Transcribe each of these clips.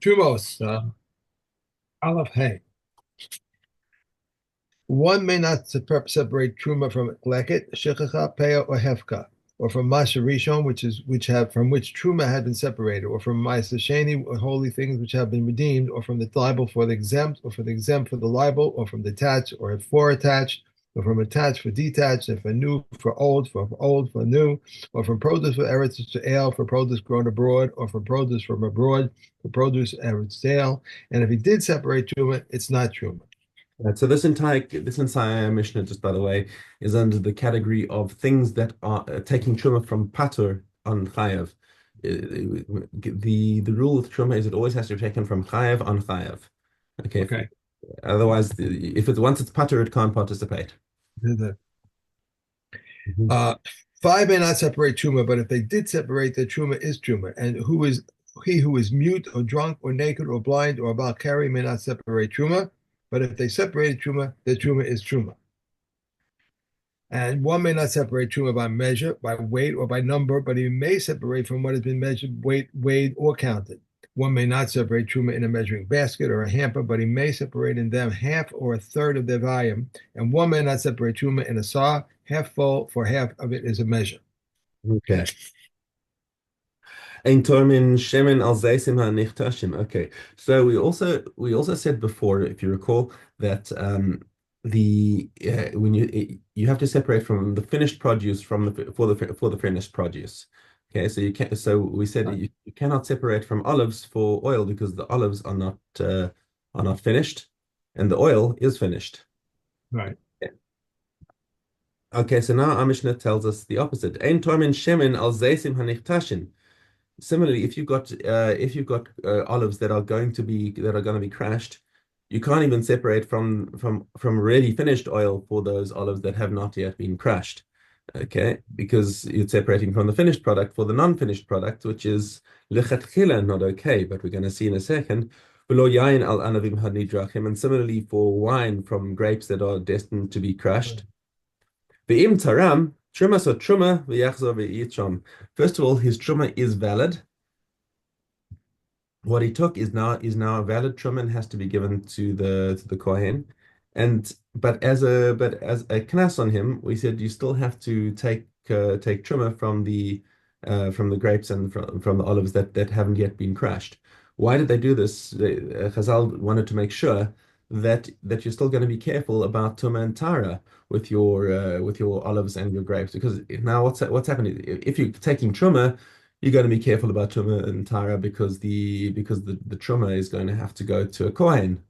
Terumos, Aleph Hey. One may not separate truma from leket, shechacha, peah, or hefka, or from ma'aser rishon, from which truma had been separated, or from ma'aser sheni, or holy things which have been redeemed, or from the liable for the exempt, or from the exempt for the liable, or from detached or for attached, or from attached for detached, and for new for old for new, or from produce for eretz Yisrael, for produce grown abroad, or from produce from abroad, for produce eretz Yisrael. And if he did separate truma, it's not truma. Right, so this entire Mishnah, just by the way, is under the category of things that are taking truma from patur on chayav. The rule with truma is it always has to be taken from chayav on chayav. Okay, Okay. otherwise, if it's once it's patur, it can't participate. Mhm. Uh, Five may not separate truma, but if they did separate, the truma is truma. And who is he who is mute or drunk or naked or blind or about carry may not separate truma. But if they separated truma, the truma is truma. And one may not separate truma by measure, by weight, or by number, but he may separate from what has been measured, weighed, or counted. One may not separate truma in a measuring basket or a hamper, but he may separate in them half or a third of their volume. And one may not separate truma in a saw, half full, for half of it is a measure. Okay. Ein Tormin Shemin al Zaysim HaNichtashim. Okay. So we also said before, if you recall, that the when you have to separate from the finished produce from the finished produce. Okay, so you can so we said you cannot separate from olives for oil because the olives are not finished and the oil is finished. Right. Yeah. Okay, so now our Mishnah tells us the opposite. Ein Tormin Shemin al Zaysim HaNichtashim. Similarly, if you've got olives that are going to be crashed, you can't even separate from really finished oil for those olives that have not yet been crushed. Okay, because you're separating from the finished product for the non-finished product, which is lechatchila not okay, but we're going to see in a second. V'lo yain al anavim hanidrachim, and similarly for wine from grapes that are destined to be crushed. Ve'im taram truma so truma v'yachzor v'yitrom. First of all, his truma is valid. What he took is now a valid truma and has to be given to the kohen. And but as a knas on him, we said you still have to take truma from the grapes and from the olives that haven't yet been crushed. Why did they do this? Chazal wanted to make sure that you're still going to be careful about tuma and tara with your olives and your grapes, because now what's happening if you're taking truma, you got to be careful about truma and tara because the truma is going to have to go to a kohen,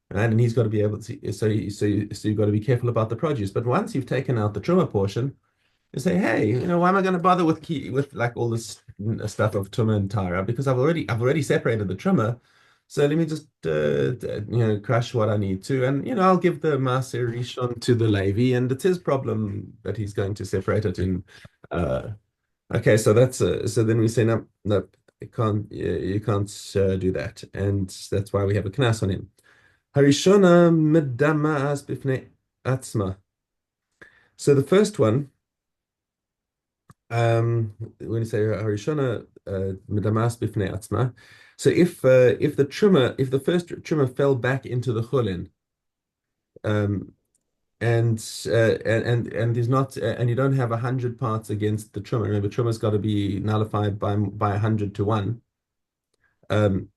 right? And he's got to be able to. So you've got to be careful about the produce. But once you've taken out the truma portion, you say, hey, why am I going to bother with like all this stuff of truma and tara? Because I've already separated the truma. So let me just crush what I need to, and I'll give the Maaser Rishon to the Levi, and it's his problem that he's going to separate it in. Okay, so then we say no, no, you can't do that, and that's why we have a knas on him. Harishona medamas bifnei atzma. So the first one, when you say Harishona medamas bifnei atzma, so if the first truma fell back into the chulin, um, and there's not and you don't have 100 parts against the truma. Remember, truma's got to be nullified by 100 to 1. Um,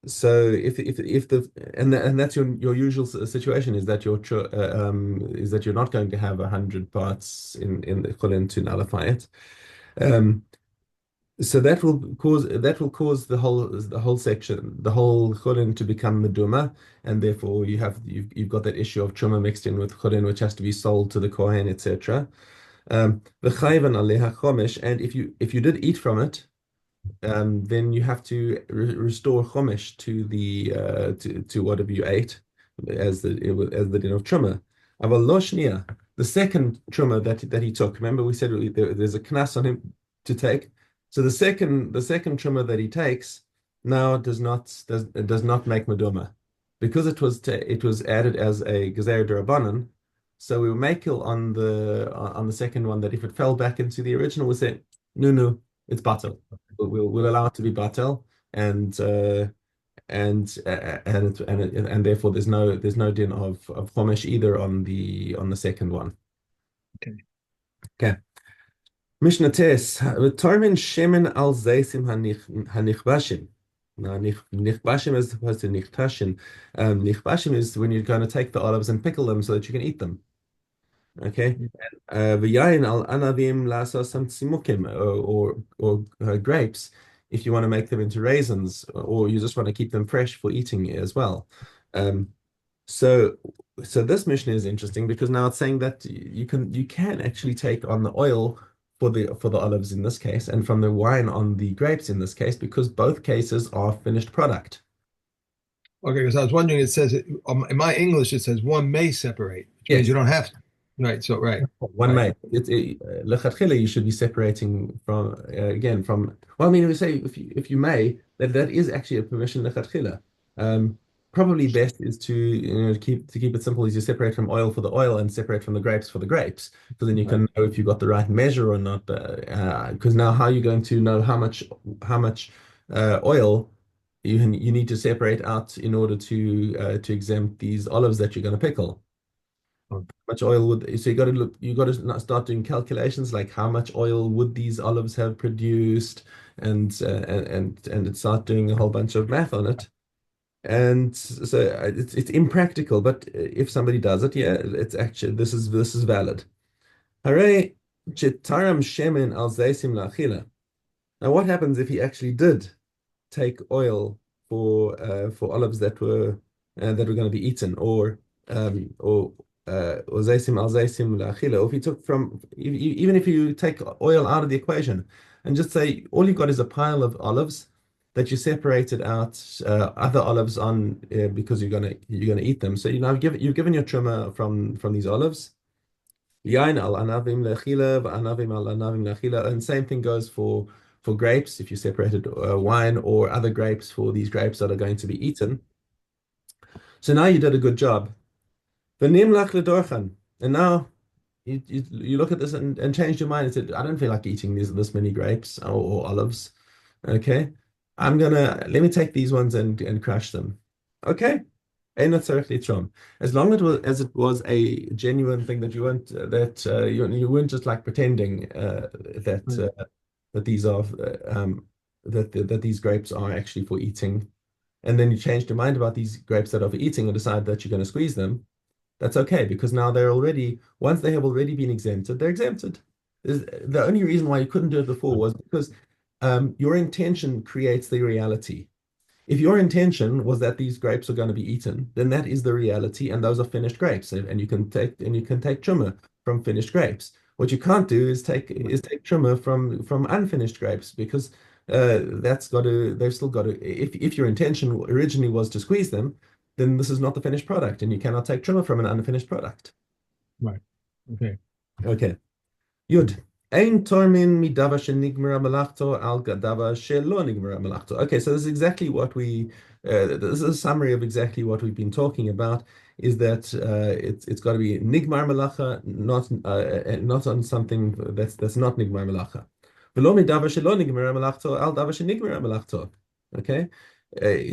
so if the and that's your usual situation is that you're not going to have 100 parts in the chulin to nullify it. Um, so that will cause the whole section, the whole chulin to become meduma, and therefore you've got that issue of truma mixed in with chulin, which has to be sold to the kohen, etc. The chayvan aleha chomesh, and if you did eat from it, then you have to restore chomesh to whatever you ate as the din of truma. Aval lo shniya, the second truma that he took. Remember, we said there's a knas on him to take. So the second truma that he takes now does not make meduma, because it was added as a gezer derabanan. So we will make it on the second one that if it fell back into the original, we say no, no, it's batel. We'll allow it to be batel, and and therefore there's no din of chomesh either on the second one. Okay. Okay. Mishna tes v'tarmin shemen al zeisim hanichbashim. Now, nichbashim as opposed to nichtashin. Nichbashim is when you're going to take the olives and pickle them so that you can eat them. Okay. V'yayin al anavim lasasam tzimukim, or grapes, if you want to make them into raisins, or you just want to keep them fresh for eating as well. Um, so, so this mission is interesting because now it's saying that you can actually take on the oil for the olives in this case, and from the wine on the grapes in this case, because both cases are finished product. Okay, because I was wondering, it says in my English, it says one may separate, which means Yes. you don't have to. Right. So, right. One Right. may. Lechatchila, you should be separating from again from. Well, I mean, we say if you may, that is actually a permission lechatchila. Um, Probably best is to keep it simple. Is you separate from oil for the oil and separate from the grapes for the grapes, because then you Right. can know if you got the right measure or not. Because now, how are you going to know how much oil you need to separate out in order to exempt these olives that you're going to pickle? Oh, Much oil would so you got to start doing calculations like how much oil would these olives have produced, and start doing a whole bunch of math on it. And so it's impractical, but if somebody does it, yeah, it's actually this is valid. Hooray, chitaram shemen al zaysim la'achila. Now what happens if he actually did take oil for olives that were going to be eaten, or zaysim al zaysim la'achila, or if you took from even if you take oil out of the equation and just say all you got is a pile of olives that you separated out other olives on because you're gonna eat them. So you've given your truma from these olives. Yain al anavim lechila, anavim al anavim lechila. And same thing goes for grapes. If you separated wine or other grapes for these grapes that are going to be eaten. So now you did a good job. V'nim lach ledorchan. And now you look at this and change your mind and said, I don't feel like eating this many grapes or olives. Okay. Let me take these ones and crush them. Okay. Ein tzarich litrom. As long as it was a genuine thing that you weren't you weren't just like pretending that right. that these are that these grapes are actually for eating, and then you changed your mind about these grapes that are for eating and decide that you're going to squeeze them. That's okay because now once they have already been exempted, they're exempted. The only reason why you couldn't do it before was because your intention creates the reality. If your intention was that these grapes are going to be eaten, then that is the reality, and those are finished grapes, and you can take truma from finished grapes. What you can't do is take truma from unfinished grapes because they've still got to. If your intention originally was to squeeze them, then this is not the finished product, and you cannot take truma from an unfinished product. Right. Okay. Okay. Yud. Ein tormin midava shenigmara malachto al gadava shelo nigmara malachto. Okay, so this is exactly this is a summary of exactly what we've been talking about. Is that it's got to be nigmar malacha, not on something that's not nigmar malacha. V'lo midava shelo nigmara malachto al dava shenigmara malachto. Okay,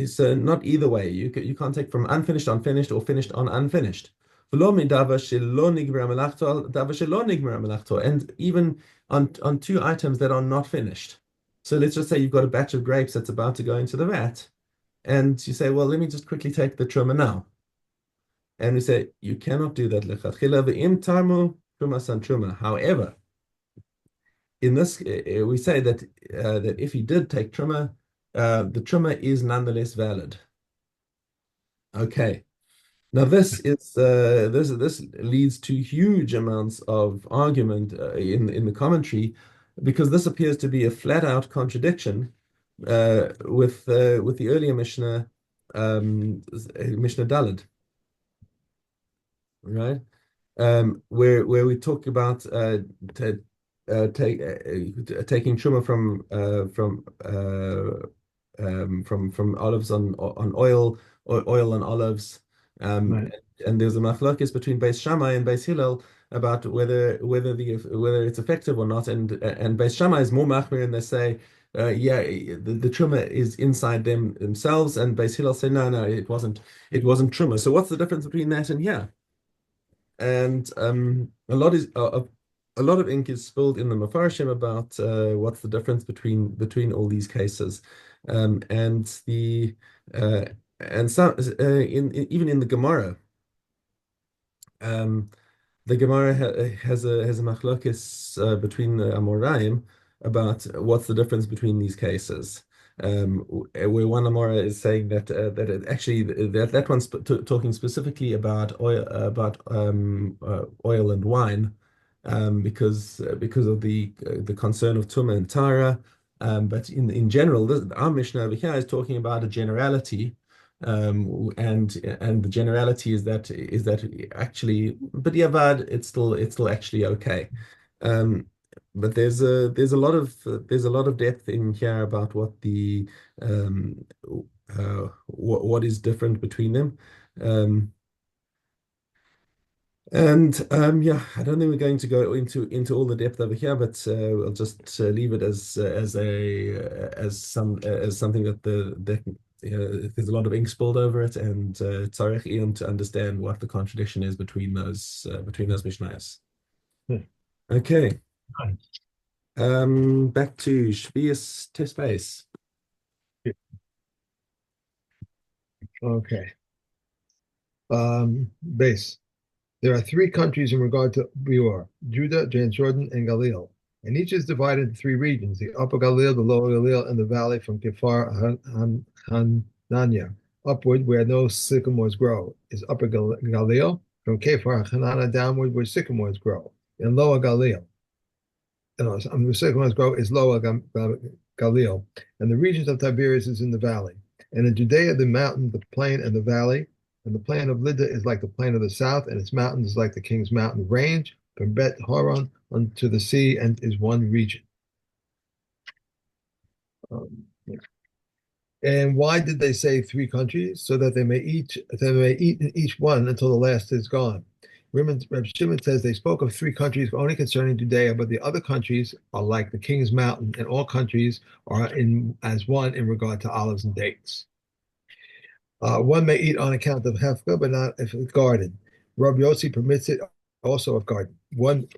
so not either way. You can't take from unfinished on finished or finished on unfinished. And even on two items that are not finished. So let's just say you've got a batch of grapes that's about to go into the vat, and you say, well, let me just quickly take the truma now. And we say, you cannot do that. However, in this, we say that if he did take truma, the truma is nonetheless valid. Okay. Now this leads to huge amounts of argument in the commentary because this appears to be a flat out contradiction with the earlier Mishnah, Mishnah Daled, right? Where we talk about taking truma from olives on oil on olives. Um, Right. and there's a machlokes between Beis Shammai and Beis Hillel about whether it's effective or not. And Beis Shammai is more machmir, and they say yeah, the truma is inside themselves, and Beis Hillel say no, no, it wasn't truma. So what's the difference between that and here? And a lot of ink is spilled in the Mefarshim about what's the difference between all these cases, and the and some even in the Gemara. Um, the Gemara has a machlokes between the Amoraim about what's the difference between these cases. Where one Amora is saying that it actually that one's talking specifically about oil and wine, because of the concern of Tuma and Tara. But in general, our Mishnah over here is talking about a generality, and the generality is that actually, but Yavad, it's still actually okay. Um, but there's a lot of depth in here about um, what is different between them. Um, and yeah, I don't think we're going to go into all the depth over here, but we'll just leave it as something that there's a lot of ink spilled over it, and tzarech iyun to understand what the contradiction is between those mishnayos. Hmm. Okay, back to Shvius Tespes. Okay. Base. There are three countries in regard to Bior: Judah, Transjordan, and Galil. And each is divided into three regions: the Upper Galil, the Lower Galil, and the valley from Kefar Hananya upward, where no sycamores grow, is Upper Galil. From Kefar Hanana downward, where sycamores grow, and Lower Galil. The sycamores grow is Lower Galil. And the regions of Tiberias is in the valley. And in Judea, the mountain, the plain, and the valley. And the plain of Lydda is like the plain of the south, and its mountains is like the king's mountain range, from Bet Horon unto the sea, and is one region. Yeah. And why did they say three countries? So that they may eat in each one until the last is gone. Reb Shimon says they spoke of three countries only concerning Judea, but the other countries are like the king's mountain, and all countries are in as one in regard to olives and dates. One may eat on account of hefka, but not if it's guarded. Rabbi Yossi permits it also if guarded. One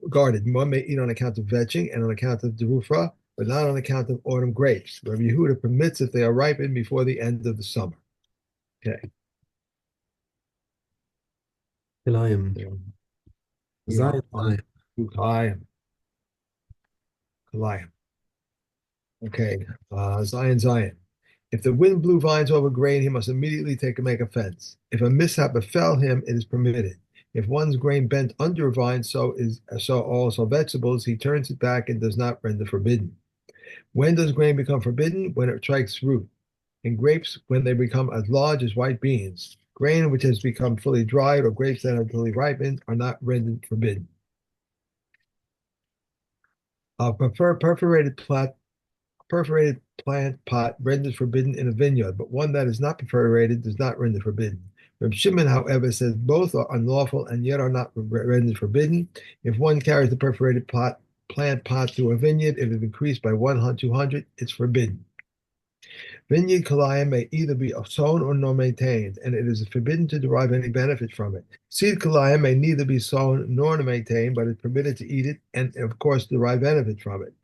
may eat on account of vetching and on account of derufra, but not on account of autumn grapes. Rabbi Yehuda permits if they are ripened before the end of the summer. Okay. Kilayim. Yeah. Zion, Zion. Kalayim. Kalayim. Okay. Zion. If the wind blew vines over grain, he must immediately make a fence. If a mishap befell him, it is permitted. If one's grain bent under a vine, so also vegetables, he turns it back and does not render forbidden. When does grain become forbidden? When it strikes root. And grapes, when they become as large as white beans. Grain which has become fully dried or grapes that are fully ripened are not rendered forbidden. Perforated plant pot renders forbidden in a vineyard, but one that is not perforated does not render forbidden. Reb Shimon, however, says both are unlawful and yet are not rendered forbidden. If one carries the perforated plant pot through a vineyard, if it increased by 200, it's forbidden. Vineyard kalayim may either be sown or nor maintained, and it is forbidden to derive any benefit from it. Seed kalayim may neither be sown nor maintained, but is permitted to eat it and, of course, derive benefit from it.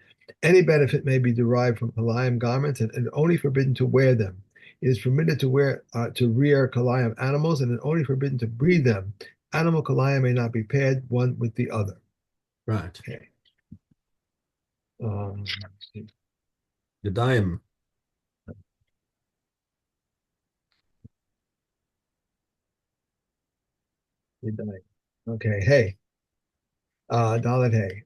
Any benefit may be derived from kalayim garments and only forbidden to wear them. It is permitted to rear kalayim animals and only forbidden to breed them. Animal kalayim may not be paired one with the other. Right. Okay. The dime. Okay. Hey. Dalet Hey.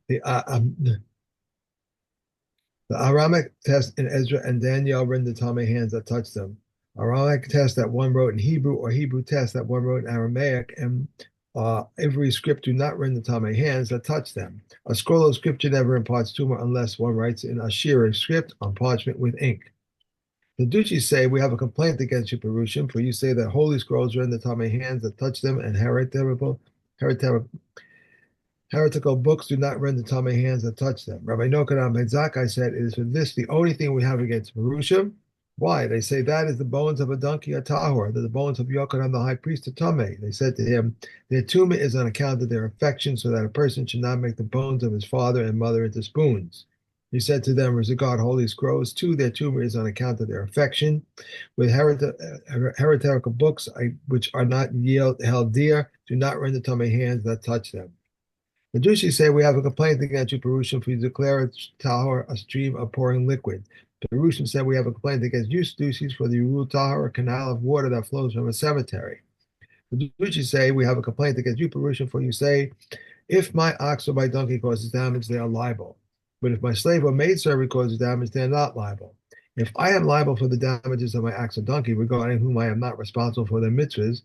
The Aramic test in Ezra and Daniel render Talmud hands that touch them. Aramic test that one wrote in Hebrew, or Hebrew test that one wrote in Aramaic, and every script do not render Talmud hands that touch them. A scroll of scripture never imparts tumor unless one writes in Ashira script on parchment with ink. The Duchis say, we have a complaint against you, Perushim, for you say that holy scrolls render Talmud hands that touch them and heritable Heretical books do not render tummy hands that touch them. Rabbi Nochanan ben Zakkai said, it is for this the only thing we have against Perushim. Why? They say that is the bones of a donkey, a tahor, that the bones of Yochanan the high priest, a tummy. They said to him, their tumah is on account of their affection, so that a person should not make the bones of his father and mother into spoons. He said to them, as regard holy scrolls, too, their tumah is on account of their affection. With heretical books, which are not held dear, do not render tummy hands that touch them. The Dushi say we have a complaint against you, Perushim, for you declare a tahor a stream of pouring liquid. Perushim said we have a complaint against you, Dushis, for the Uru tahor, a canal of water that flows from a cemetery. The Dushi say we have a complaint against you, Perushim, for you say, if my ox or my donkey causes damage, they are liable. But if my slave or maidservant causes damage, they are not liable. If I am liable for the damages of my ox or donkey, regarding whom I am not responsible for their mitzvahs,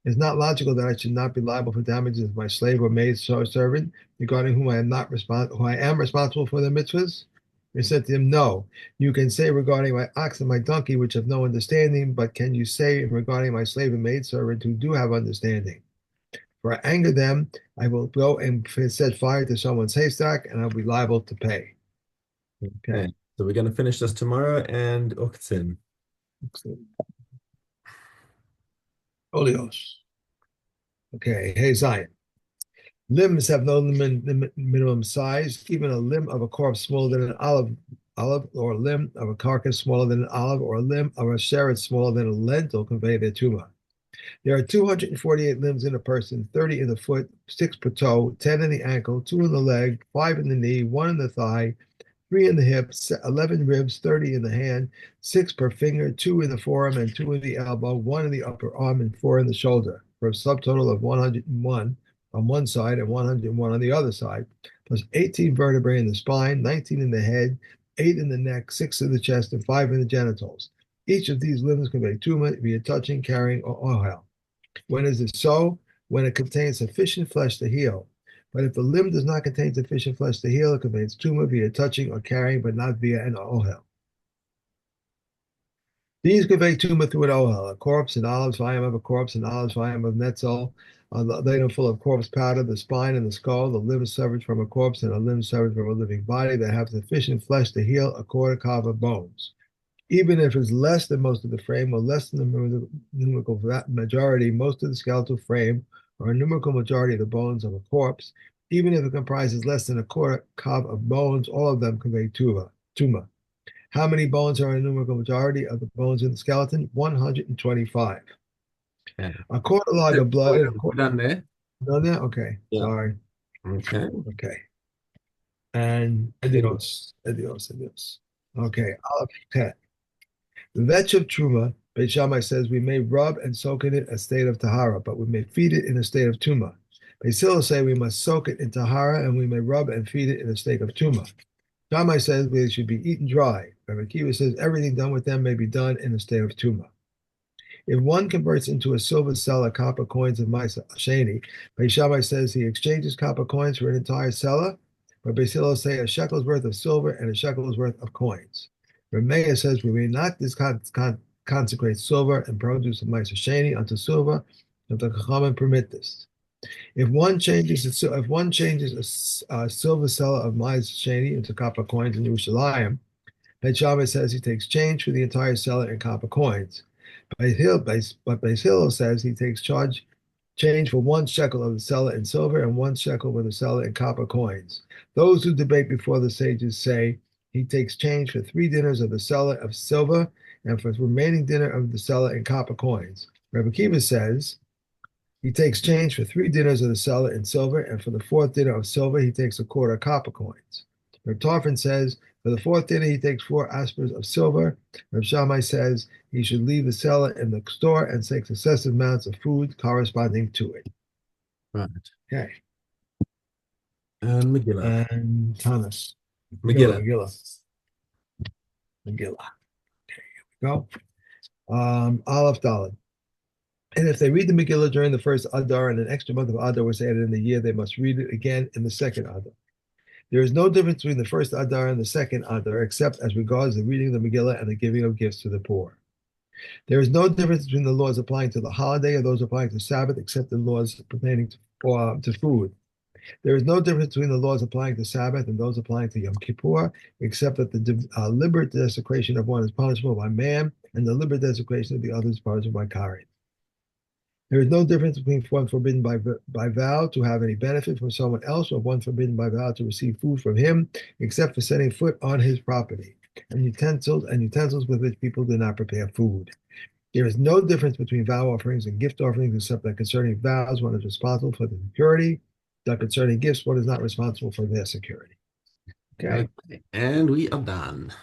it's not logical that I should not be liable for damages of my slave or maid servant, regarding whom I am not who I am responsible for their mitzvahs. They said to him, no, you can say regarding my ox and my donkey, which have no understanding, but can you say regarding my slave and maid servant who do have understanding? For I anger them, I will go and set fire to someone's haystack, and I'll be liable to pay. Okay. So we're going to finish this tomorrow and Uktzin. Olios. Okay, hey Zion. Limbs have no minimum size. Even a limb of a corpse smaller than an olive, or a limb of a carcass smaller than an olive, or a limb of a sheret smaller than a lentil convey their tumah. There are 248 limbs in a person, 30 in the foot, 6 per toe, 10 in the ankle, 2 in the leg, 5 in the knee, 1 in the thigh, 3 in the hips, 11 ribs, 30 in the hand, 6 per finger, 2 in the forearm, and 2 in the elbow, 1 in the upper arm, and 4 in the shoulder, for a subtotal of 101 on one side and 101 on the other side, plus 18 vertebrae in the spine, 19 in the head, 8 in the neck, 6 in the chest, and 5 in the genitals. Each of these limbs convey tumah via touching, carrying, or ohel. When is it so? When it contains sufficient flesh to heal. But if the limb does not contain sufficient flesh to heal, it conveys tumah via touching or carrying, but not via an ohel. These convey tumah through an ohel, a corpse, an olive volume of a corpse, an olive volume of netzel, a ladle full of corpse powder, the spine and the skull, the liver severed from a corpse, and a limb severed from a living body that have sufficient flesh to heal a quarter kav of bones. Even if it's less than most of the frame or less than the numerical majority, most of the skeletal frame, or a numerical majority of the bones of a corpse, even if it comprises less than a quarter kav of bones, all of them convey tumah. How many bones are a numerical majority of the bones in the skeleton? 125. Okay. A quarter log of blood. We're done there. Done there? Okay. Yeah. Sorry. Okay. Okay. And adios. Okay. Okay. The vetch of truma, Beit Shammai says we may rub and soak in it a state of tahara, but we may feed it in a state of tuma. Beit Hillel say we must soak it in tahara, and we may rub and feed it in a state of tuma. Shammai says they should be eaten dry. Rabbi Akiva says everything done with them may be done in a state of tuma. If one converts into a silver seller copper coins of Maisa Sheni, Beit Shammai says he exchanges copper coins for an entire seller, but Beit Hillel say a shekel's worth of silver and a shekel's worth of coins. Rameya says we may not consecrate silver and produce of Maisa Sheni unto silver, if the Chachamim permit this. If one changes a silver seller of Maisa Sheni into copper coins in Yerushalayim, Beit Shammai says he takes change for the entire seller in copper coins. But Beit Hillel says he takes change for 1 shekel of the seller in silver and 1 shekel with the seller in copper coins. Those who debate before the sages say he takes change for 3 dinners of the seller of silver and for the remaining dinner of the seller in copper coins. Rabbi Akiva says he takes change for 3 dinners of the seller in silver, and for the 4th dinner of silver he takes a quarter copper coins. Reb Tarfon says for the 4th dinner he takes 4 aspers of silver. Reb Shammai says he should leave the seller in the store and take successive amounts of food corresponding to it. Right. Okay. And Megillah. And Thomas. Megillah. Okay, here we go. Aleph Daled. And if they read the Megillah during the first Adar and an extra month of Adar was added in the year, they must read it again in the second Adar. There is no difference between the first Adar and the second Adar, except as regards the reading of the Megillah and the giving of gifts to the poor. There is no difference between the laws applying to the holiday or those applying to Sabbath, except the laws pertaining to food. There is no difference between the laws applying to Sabbath and those applying to Yom Kippur, except that the deliberate desecration of one is punishable by man, and the deliberate desecration of the other is punishable by Kari. There is no difference between one forbidden by vow to have any benefit from someone else or one forbidden by vow to receive food from him, except for setting foot on his property, and utensils with which people do not prepare food. There is no difference between vow offerings and gift offerings, except that concerning vows, one is responsible for the security, that concerning gifts, one is not responsible for their security. Okay. Okay, and we are done.